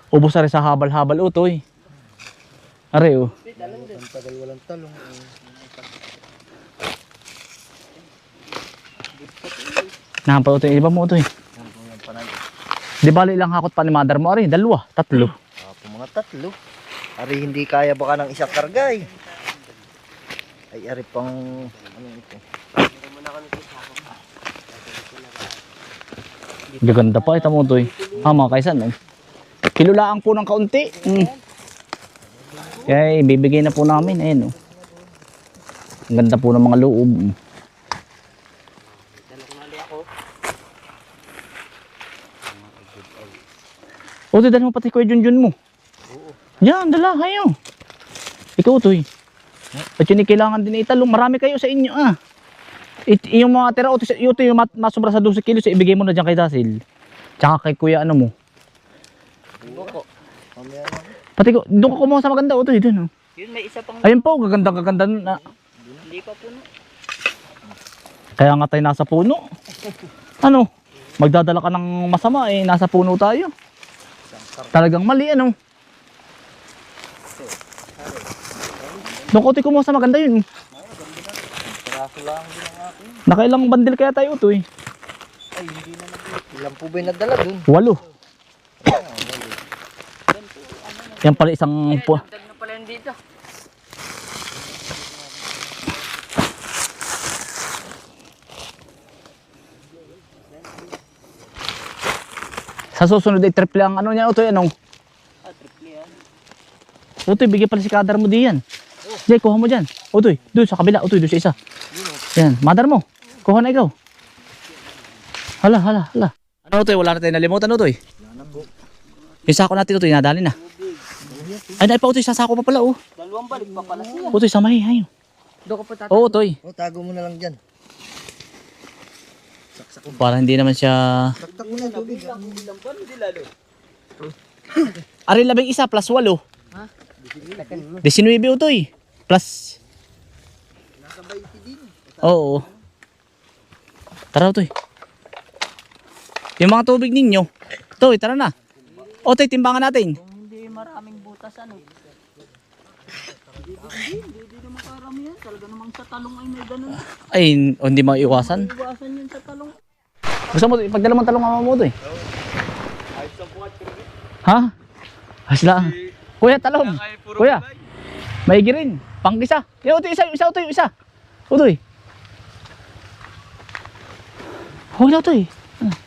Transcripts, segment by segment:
Ubos na rin sa habal-habal utoy. Are oh. Ang tagal walang talong. Nahampal utoy, iba mo utoy. Di bali ilang hakot pa ni mother mo, are, dalawa, tatlo. Mga tatlo. Ari hindi kaya baka ng isang kargay. Ay ari pang ano ito. Gaganda pa, ito mo utoy. Mga kaisan, oh. Kilulaang po ng kaunti. Kaya ibibigay na po namin, ayun oh. Ang ganda po ng mga loob. O, dala mo pati Kuya Junjun mo. Yan, dala, hayo. Ikaw, Toy. At yun, kailangan din italong. Marami kayo sa inyo, ah. Yung mga tira, ito yung masobra sa 12 kilos, ibigay mo na dyan kay Dasil. Tsaka kay Kuya, ano mo. Pati ko, doon ko kumuha sa maganda, Toy, doon, oh. Yun, may isa pang... Ayun po, gaganda na. Hindi pa puno. Kaya nga tayo nasa puno. Ano? Magdadala ka ng masama, eh, nasa puno tayo. Talagang mali, ano? Doon ko kumuha sa maganda yun. Piraso lang din ang akin. Nakailang bandil kaya tayo ito eh. Ay hindi na ilang po ba yung nadala dun? 8. Yan pala isang po. Dagdag na pala yun dito. Sa susunod ay triple ang ano niya ito yan. Triple yan. Utoy, bigyan pala si kadar mo diyan. Jay, kuha mo dyan. Utoy, doon sa kabila. Utoy, doon sa isa. Yan, mother mo. Kuha na ikaw. Hala. Ano Utoy, wala na tayo nalimutan Utoy. Yung sako natin Utoy, nadali na. Ay, pa Utoy, sasako pa pala oh. Dalawang balik pa pala sila. Utoy, samahin, hayo. Doon ka pa tatay. Oo, Utoy. Tago mo na lang dyan. Para hindi naman siya... Taktak mo na tubig. Ari, 11 plus 8. Ha? 19 Utoy. Plus... Nasa 20 din. Oo. Tara Utoy. Yung mga tubig ninyo. Utoy, tara na. Utoy, timbangan natin. Kung hindi maraming butas ano. Hindi naman karami yan. Talaga namang sa talong ay may ganun. Ay, hindi maiiwasan. Iwasan yun sa talong. Gusto mo, ipagdala mo ang talong ang mo Utoy. Ha? Ayos lang. Kuya, talong. Kuya, maigi rin. Pang-isa. Yan, Utoy, isa, Utoy, isa. Utoy. Huwag na, Utoy.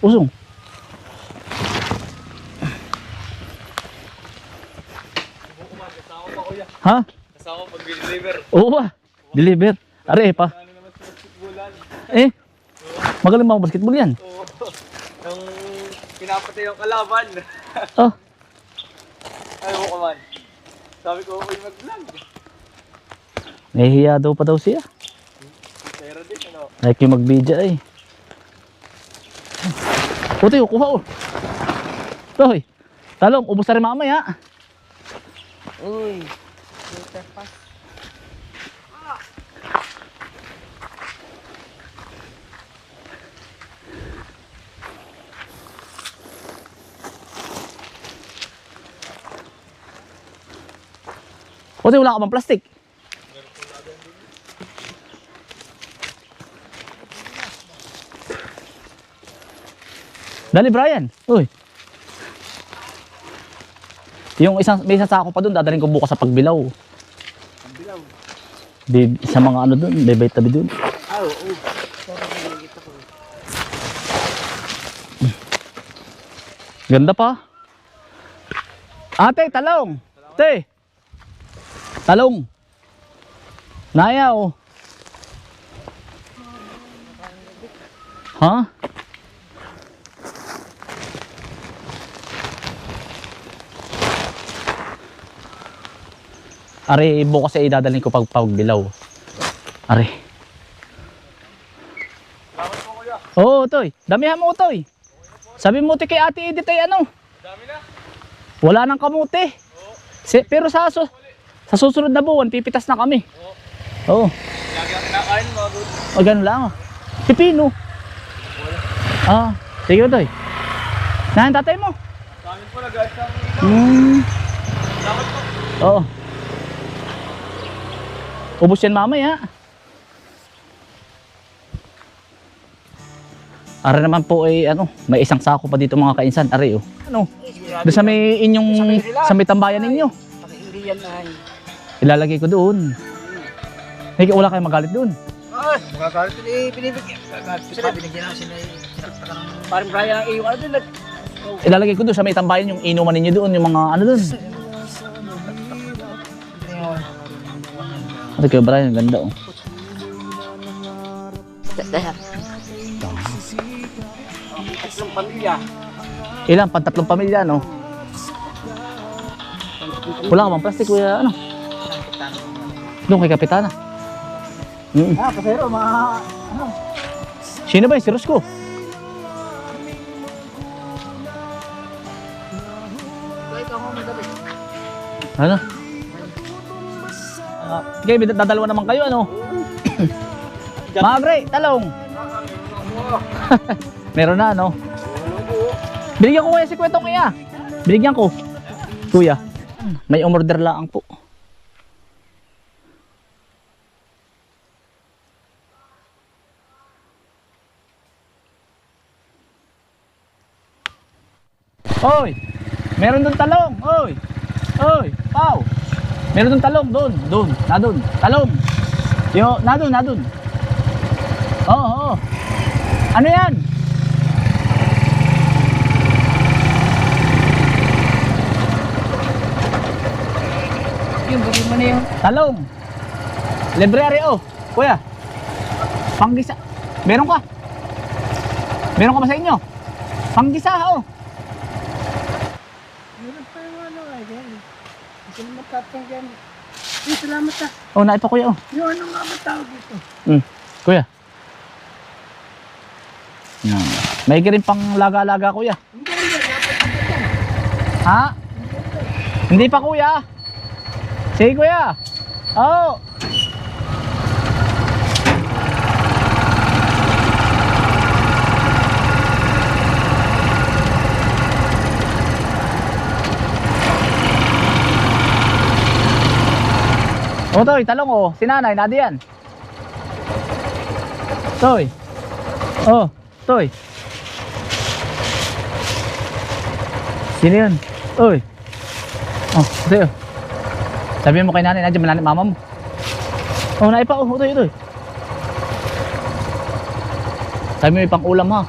Usong. Ha? Kasama pag deliver. Oo ba? Deliver. Are pa. Magaling mga basketball yan. Oo. Nung pinapatay yung kalaban. Oh. Ayaw ko man. Sabi ko, okay mag-vlog. Nahihiya daw pa daw siya. Pero din, ano. Like yung mag-video eh. Utoy, kuha oh. Toy. Talong, ubos na rin mamaya. Uy. Super fast. Utoy, wala ka bang plastic? Dali Brian. Uy. Yung may isang sako pa doon, dadalhin ko bukas sa pagbilaw. Pagbilaw? Sa mga ano doon, bebay tabi doon. Oo. Ganda pa. Ate, talong. Ate. Talong. Naya oh. Ha? Ari, bukas ay idadalhin ko pagbilaw. Ari. Salamat po kuya. Oo, Toy. Damihan mo, Toy. Sabi mo kay Ate Edith ay ano? Dami na. Wala nang kamote. Pero sa susunod na buwan, pipitas na kami. Oo. Lagi ang kinakain mga good. O, ganun lang. Pipino. Ah, sige, Toy. Nahan tatay mo. Kami po nag-ayos ang dapat po. Oo. Ubus yan mamaya. Ara naman po ay ano, may isang sako pa dito mga kainsan. Are oh. Ano? Doon sa may inyong sa may tambayan ninyo. Pakiriyan ay. Ilalagay ko doon. Hey, wala kayong magalit doon. Ay, magkakalit ni binibigyan. Magkakalit ko sila, binigyan namin sila. Sinakta ka ng parang Brian, yung ano din. Ilalagay ko doon sa may tambayan yung inuman ninyo doon, yung mga ano doon. Ate kayo Brian, ang ganda oh. Tatlong pamilya. Ilan? Pantatlong pamilya, no? Wala ka bang plastic, kuya, ano? Doon kay Kapitana. Pasero, mga ano. Sino ba yun? Si Rosco? Ikaw mo magabi. Ano? Okay, dadalawa naman kayo, ano? Magre, talong! Meron na, ano? Binigyan ko kuya si Kwentong iya. Binigyan ko. Kuya, may umorder lang po. Oy! Meron doon talong! Oy! Oy! Pau! Meron doon talong! Doon! Doon! Na doon! Talong! Yo! Na doon! Na doon! Oo! Oo! Ano yan? Yung bagay mo na yun. Talong! Library oh! Kuya! Panggisa! Meron ka? Meron ka ba sa inyo? Panggisa oh! Meron pa yung ano ay yan. Kasi matapang yan. Ay, salamat ah. Oh, naipa kuya oh. Yung ano nga ba tawag dito? Kuya. Yan. May rin pang laga-laga kuya. Ha? Hindi pa kuya. Sige kuya. Oo. Oh, Toy, talong oh. Si nanay, nadi yan. Toy. Oh, Toy. Sino yun? Oy. Oh, sa'yo. Sabihin mo kay nanay, nandiyan nanay, mama mo. Oh, naipa, oh, Toy, Toy. Sabi mo may pang ulam ha.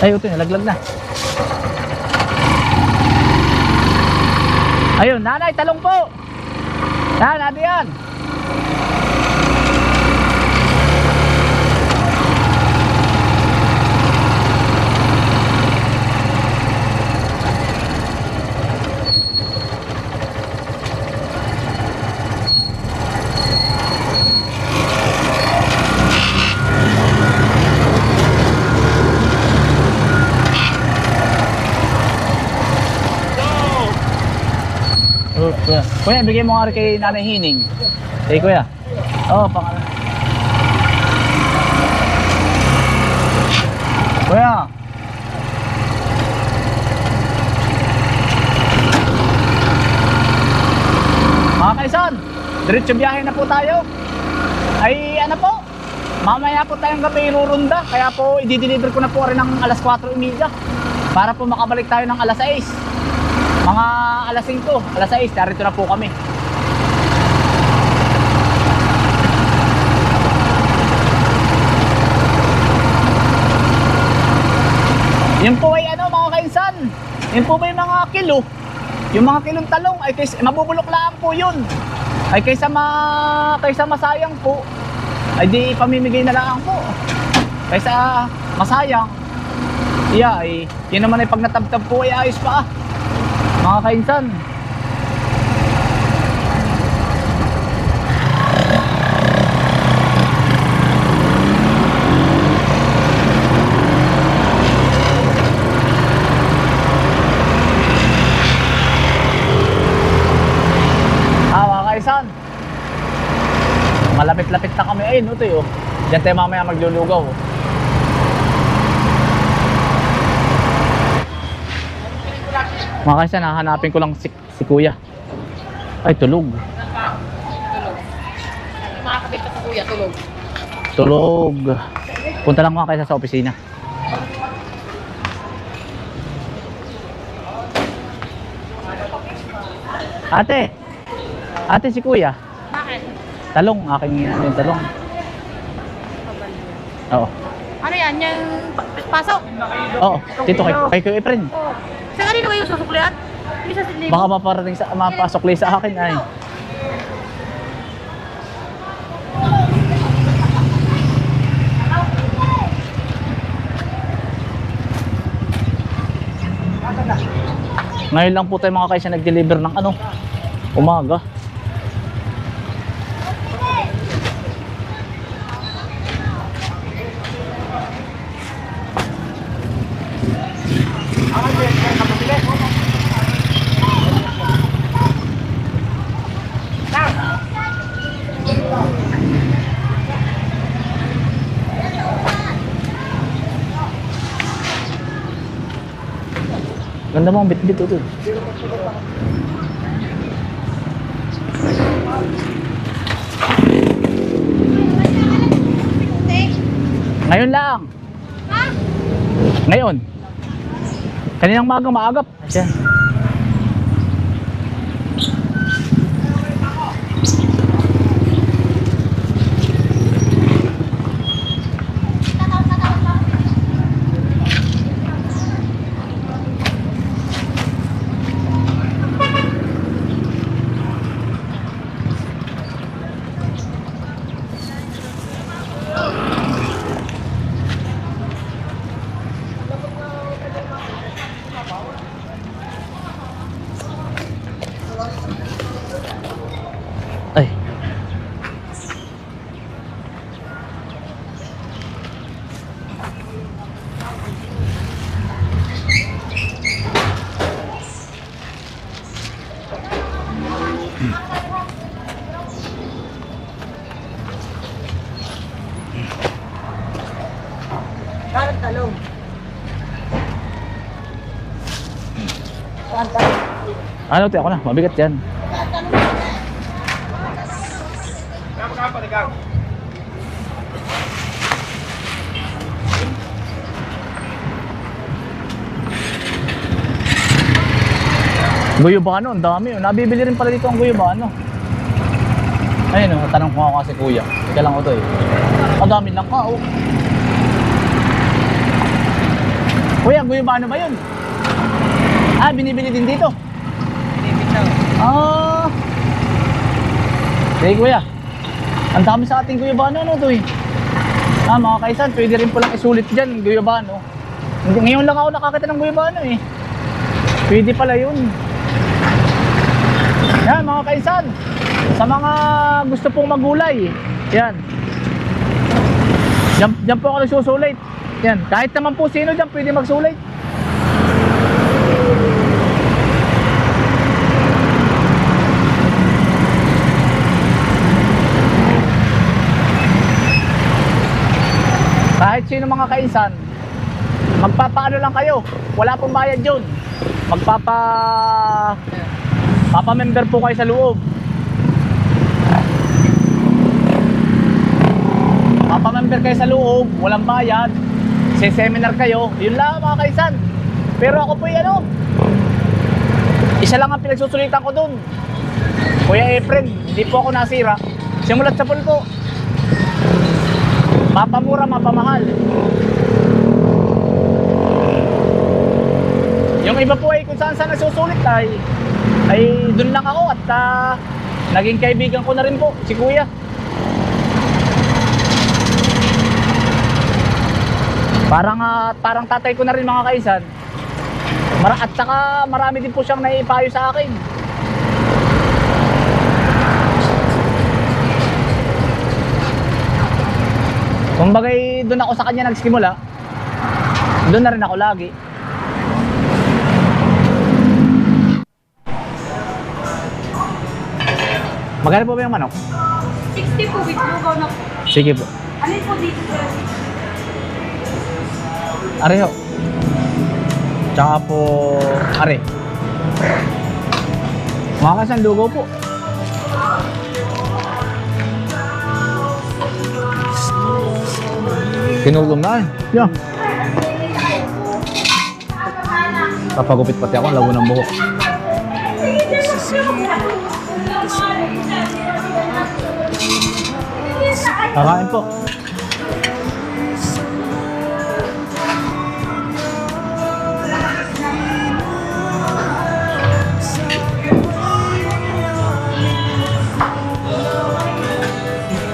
Ay, Toy, nalaglag na. Ayun, nanay, talong po. Yan, nadi yan. Kuya, bigay mo nga rin kay Nanay Hining. Hey, kuya. Oo, pangalan. Kuya. Mga kaisan, diretso biyahe na po tayo. Ay, ano po? Mamaya po tayong gabi irurunda. Kaya po, i-deliver ko na po rin ng alas 4:30. Para po makabalik tayo ng alas 6. Mga alas 5, alas 6, narito na po kami. Yan po ay ano mga kainsan, yan po ba yung mga kilo? Yung mga kilong talong ay mabubulok lang po yun. Ay kaysa masayang po, ay di pamimigay na lang po. Kaysa masayang, iya ay, yun naman ay pag natabtab po ay ayos pa mga kainsan. Mga kainsan, malapit-lapit na kami. Ayun, ito yun. Diyan tayo mamaya maglulugaw. Mga kaysa, nahanapin ko lang si kuya. Ay, tulog. Makakabit pa sa kuya, tulog. Tulog. Punta lang mga kaysa sa opisina. Ate! Ate, si kuya. Bakit? Talong, aking yung talong. Oo. Ano yan? Yung pasok? Oo, dito kay Kuya Efren. Oo. Sa kanino kayo susuklian? Isa sa libo. Baka maparating sa mapasokli sa akin ay. Ngayon lang po tayo mga kaysa nag-deliver ng ano, umaga. Ganda mo ang bit-bit ito. Ngayon lang. Ha? Ngayon. Kaninang maagap. Ayan. Ay. Karat talong. Ano te, ako na, mabigat yan. Guyabano, ang dami. Nabibili rin pala dito ang guyabano. Ayun o, tanong ko ako kasi kuya. Ika lang ko to eh. Ang dami lang ka oh. Kuya, guyabano ba yun? Ah, binibili din dito? Ah. Sige kuya. Ang dami sa ating guyabano ano to eh. Ah, mga kaisan, pwede rin palang isulit dyan, guyabano. Ngayon lang ako nakakita ng guyabano eh. Pwede pala yun. Yan mga kaisan, sa mga gusto pong magulay, yan. Diyan po ako nagsusulit. Yan, kahit naman po sino dyan pwede magsulit. Kahit sino mga kaisan, magpapaano lang kayo, wala pong bayad yun. Papa-member po kayo sa loob. Papa-member kayo sa loob, walang bayad. Se-seminar kayo, yun lang mga kaisan. Pero ako po ano, isa lang ang pinagsusulitan ko dun. Kuya Efren, hindi po ako nasira. Simulat sa pulpo. Mapamura, mapamahal. Yung iba po ay kung saan nagsusulit ay doon lang ako at naging kaibigan ko na rin po si kuya. Parang tatay ko na rin mga kaisan. At saka marami din po siyang naipayo sa akin. Kumbagay doon ako sa kanya nagsimula. Doon na rin ako lagi. Magkano po ba yung manok? 60 po with lugaw na po. Sige po. Alin po dito sir? Areho. Tsaka po are. Mga kaisan, lugaw po. Kinulong na eh. Yeah. Papagupit pati ako, ang labo ng buhok. Kakain po.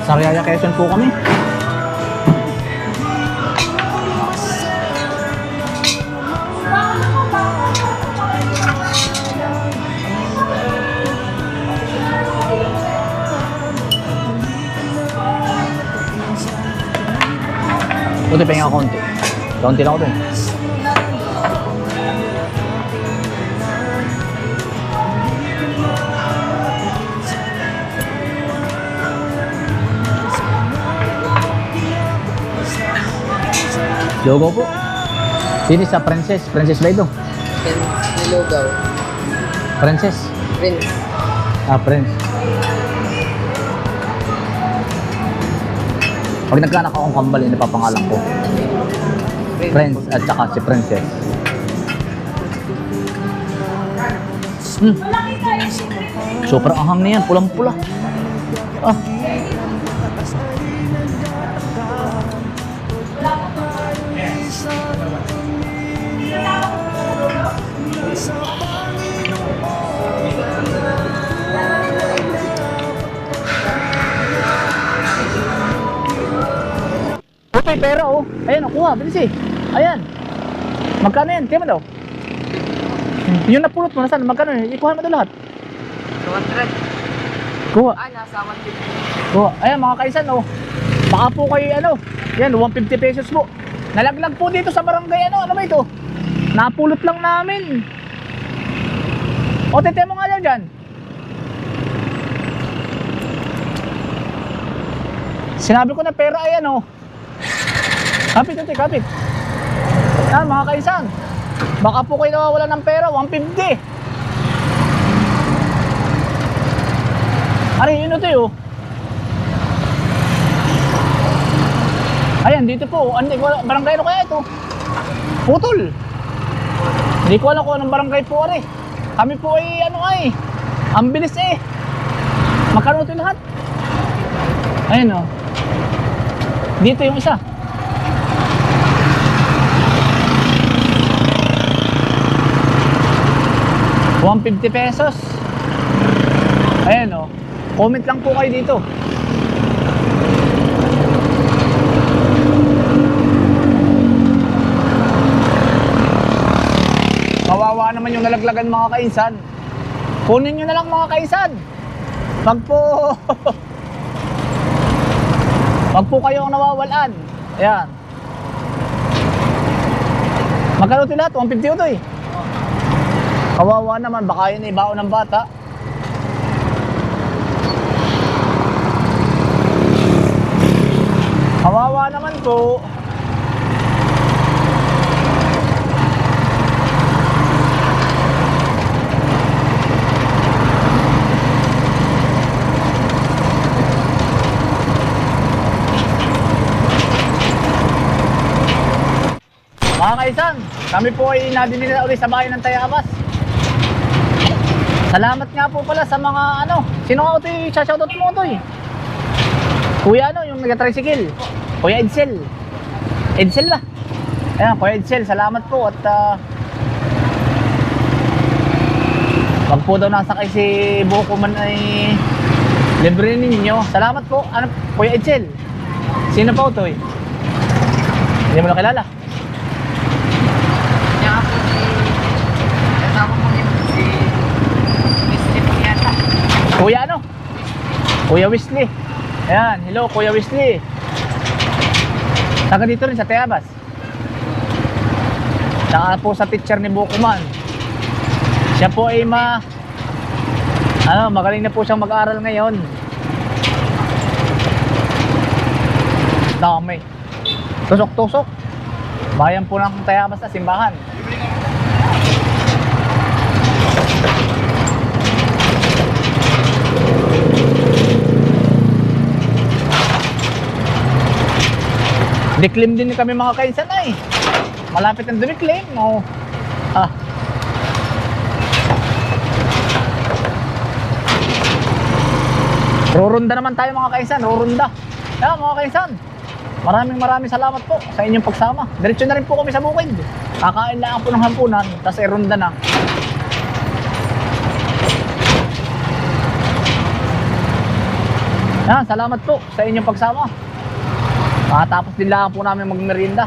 Sariaya Quezon po kami. Buti pa nga konti. Konti lang ako dun. Logo po. Sini sa Princess. Princess ba ito? Nilugaw. Princess. Prince. Ah, Prince. Pag nagkanak akong kambal, napapangalan ko. Prince at saka si Princess. Super anghang na yan. Pulang-pula. Ah. Okay, pera oh. Ayan, kuha, bilis eh. Ayan. Magkano yan? Tiyan mo daw. Yung napulot mo, nasaan? Magkano yan? Ikuha mo daw lahat. 200. Kuha. Nasa 150. Kuha. Ayan, mga kaisan oh. Baka po kayo ano. Yan, 150 pesos po. Nalaglag po dito sa barangay ano. Ano ba ito? Napulot lang namin. O, tete mo nga daw dyan. Sinabi ko na pera ay ano. Kapit, ate, kapit. Yan, mga kaisan. Baka po kayo nawawala ng pera, 150. Ari, yun ito yun. Ayan, dito po. Hindi ko alam, barangay ano kaya ito? Putol. Hindi ko alam kung anong barangay po, ari. Kami po ay ano ay. Ang bilis eh. Magkano ito lahat? Ayan o. Dito yung isa. ₱150. Ayan o. Comment lang po kayo dito. Kawawa naman yung nalaglagan mga kainsan. Kunin nyo na lang mga kainsan. Wag po kayo ang nawawalan. Ayan. Magkano ito lahat? 150 ito eh. Kawawa naman, baka yun ay baon ng bata. Kawawa naman po. Mga kaisan, kami po ay nabili na ulit sa bahay ng Tayabas. Salamat nga po pala sa mga ano. Sino nga ito yung shoutout mo ito eh? Kuya ano, yung nag-tricycle. Kuya Edsel. Edsel ba? Ayan, Kuya Edsel, salamat po. At wag po daw nasakay si Buko man ay libre ninyo. Salamat po. Ano, Kuya Edsel? Sino po ito eh? Hindi mo na kilala? Kuya ano? Kuya Wesley. Ayan, hello Kuya Wesley. Taga dito rin sa Tayabas. Saka po sa teacher ni Bukuman. Siya po ay magaling na po siyang mag-aaral ngayon. Dami. Tusok-tusok. Bayan po ng Tayabas na simbahan. Diklim din kami mga kainsan ay. Malapit ang dumiklim. Oh. Ah. Rorunda naman tayo mga kainsan, rorunda. Kaya mga kainsan, maraming salamat po sa inyong pagsama. Diretso na rin po kami sa bukid. Kakain lang po ng hampunan, tapos runda na. Yan, salamat po sa inyong pagsama. Matapos din lang po namin magmerienda.